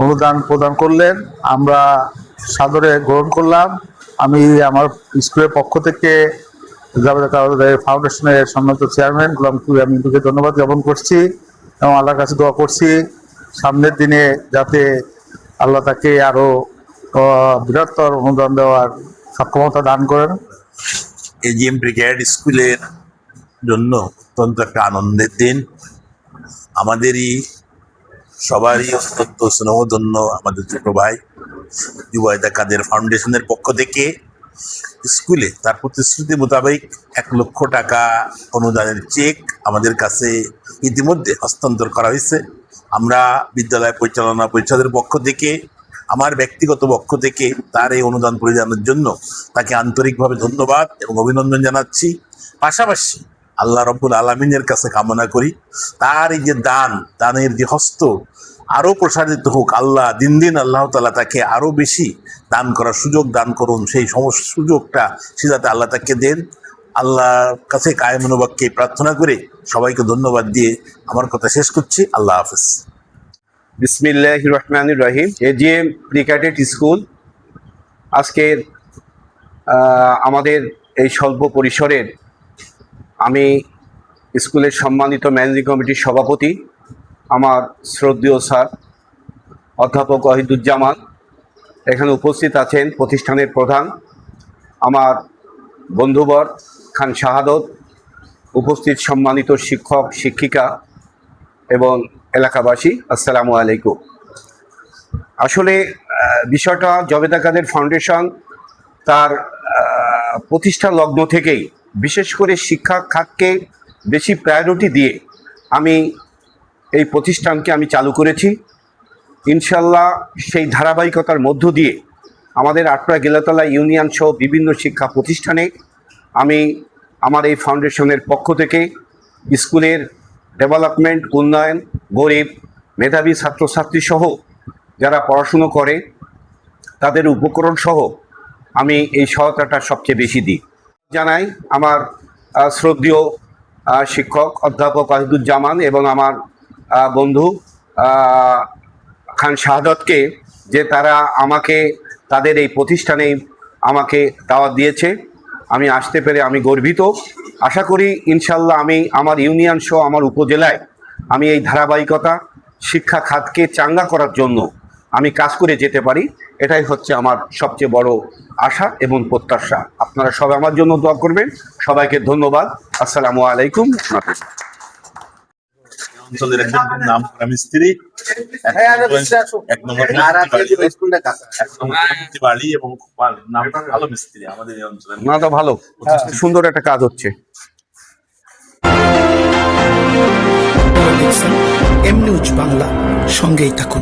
অনুদান প্রদান করলেন, আমরা সাদরে গ্রহণ করলাম। আমি আমার স্কুলের পক্ষ থেকে জাবেদা কাওয়ারদের ফাউন্ডেশনের সম্মানিত চেয়ারম্যান গোলাম কিবরিয়া মিন্টুকে ধন্যবাদ জ্ঞাপন করছি এবং আল্লাহর কাছে দোয়া করছি সামনের দিনে যাতে আল্লাহ তাকে আরো বৃহত্তর অনুদান দেওয়ার সক্ষমতা দান করেন। এজিএম ব্রিগেড স্কুলের জন্য অত্যন্ত একটা আনন্দের দিন। আমাদেরই সবারই অত্যন্ত স্নেহধন্য আমাদের ছোট ভাই জুবাইদা কাদের ফাউন্ডেশনের পক্ষ থেকে স্কুলে তার প্রতিশ্রুতি মোতাবেক 1 লক্ষ টাকা অনুদানের চেক আমাদের কাছে ইতিমধ্যে হস্তান্তর করা হয়েছে। আমরা বিদ্যালয় পরিচালনা পরিষদের পক্ষ থেকে, আমার ব্যক্তিগত পক্ষ থেকে তার এই অনুদান পরিদানের জন্য তাকে আন্তরিকভাবে ধন্যবাদ এবং অভিনন্দন জানাচ্ছি। পাশাপাশি আল্লাহ রব্বুল আলামিনের কাছে কামনা করি তার এই যে দানের যে হস্ত আরও প্রসারিত হোক। আল্লাহ দিন দিন আল্লাহ তাআলা তাকে আরও বেশি দান করার সুযোগ দান করুন। সেই সমস্ত সুযোগটা সে যাতে আল্লাহ তাকে দেন। আল্লাহর কাছে কায়েমুল বাক্যে প্রার্থনা করে সবাইকে ধন্যবাদ দিয়ে আমার কথা শেষ করছি। আল্লাহ হাফেজ। বিসমিল্লাহির রহমানির রহিম। এজিএম প্রিক্যাডেট স্কুল আজকের আমাদের এই স্বল্প পরিসরের, আমি স্কুলের সম্মানিত ম্যানেজিং কমিটির সভাপতি আমার শ্রদ্ধেয় স্যার অধ্যাপক ওয়াহিদুজ্জামান, এখানে উপস্থিত আছেন প্রতিষ্ঠানের প্রধান আমার বন্ধুবর খান শাহাদত, উপস্থিত সম্মানিত শিক্ষক শিক্ষিকা এবং এলাকাবাসী, আসসালামু আলাইকুম। আসলে বিষয়টা জাবেদা কাদের ফাউন্ডেশন তার প্রতিষ্ঠা লগ্ন থেকেই বিশেষ করে শিক্ষা খাতকে বেশি প্রায়োরিটি দিয়ে আমি এই প্রতিষ্ঠানকে আমি চালু করেছি। ইনশাল্লাহ সেই ধারাবাহিকতার মধ্য দিয়ে আমাদের আটপাড়া গেলাতলা ইউনিয়ন সহ বিভিন্ন শিক্ষা প্রতিষ্ঠানে আমি আমার এই ফাউন্ডেশনের পক্ষ থেকে স্কুলের ডেভেলপমেন্ট, উন্নয়ন, গরিব মেধাবী ছাত্রছাত্রী সহ যারা পড়াশুনো করে তাদের উপকরণ সহ আমি এই সহায়তাটা সবচেয়ে বেশি দিই। জানাই আমার শ্রদ্ধেয় শিক্ষক অধ্যাপক ওয়াহিদুজ্জামান এবং আমার বন্ধু খান শাহাদতকে যে তারা আমাকে তাদের এই প্রতিষ্ঠানে আমাকে দাওয়াত দিয়েছে। আমি আসতে পেরে আমি গর্বিত। আশা করি ইনশাল্লাহ আমি আমার ইউনিয়ন সহ আমার উপজেলায় আমি এই ধারাবাহিকতা শিক্ষা খাতকে চাঙ্গা করার জন্য আমি কাজ করে যেতে পারি। এটাই হচ্ছে আমার সবচেয়ে বড় আশা এবং প্রত্যাশা। আপনারা সবাই আমার জন্য দোয়া করবেন। সবাইকে ধন্যবাদ। আসসালামু আলাইকুম। অঞ্চলের একজন নাম করা মিস্ত্রি, এক নম্বর বাড়ি এবং নাম ভালো মিস্ত্রি আমাদের এই অঞ্চলে। না তো ভালো, সুন্দর একটা কাজ হচ্ছে। এম নিউজ বাংলা, সঙ্গেই থাকুন।